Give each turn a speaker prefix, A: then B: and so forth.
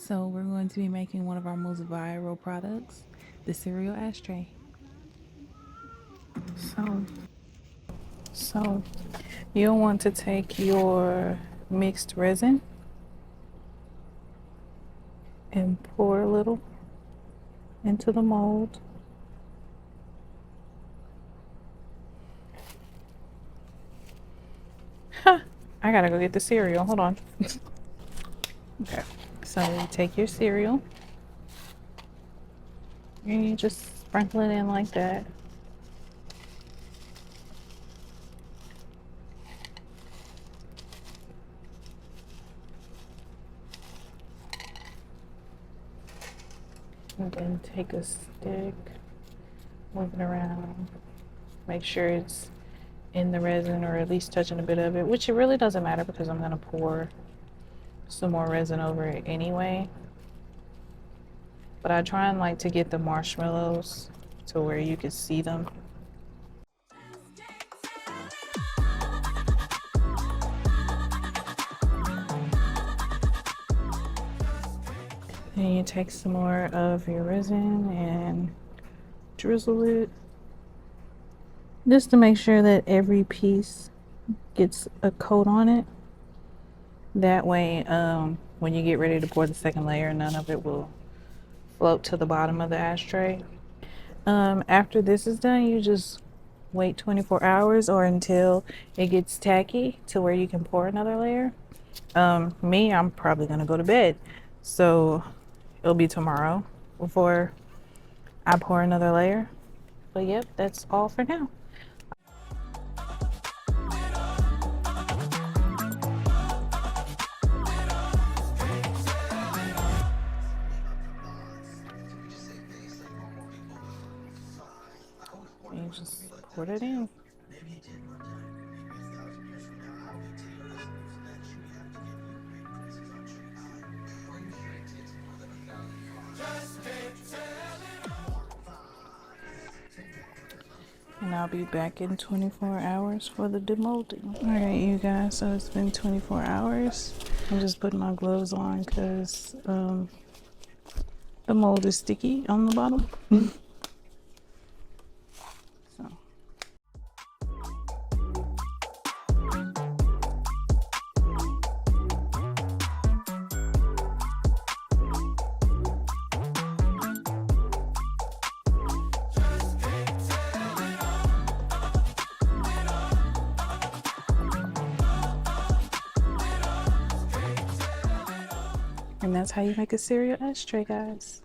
A: So we're going to be making one of our most viral products, the cereal ashtray. So you'll want to take your mixed resin and pour a little into the mold. I gotta go get the cereal. Hold on. Okay. So you take your cereal and you just sprinkle it in like that. And then take a stick, move it around, make sure it's in the resin or at least touching a bit of it, which it really doesn't matter because I'm gonna pour some more resin over it anyway. But I try and like to get the marshmallows to where you can see them. And you take some more of your resin and drizzle it just to make sure that every piece gets a coat on it. That way, when you get ready to pour the second layer, none of it will float to the bottom of the ashtray. After this is done, you just wait 24 hours or until it gets tacky to where you can pour another layer. I'm probably gonna go to bed, so it'll be tomorrow before I pour another layer. But yep, that's all for now. You just pour it in. And I'll be back in 24 hours for the demolding. Alright, you guys, so it's been 24 hours. I'm just putting my gloves on because the mold is sticky on the bottom. So. And that's how you make a cereal ashtray, guys.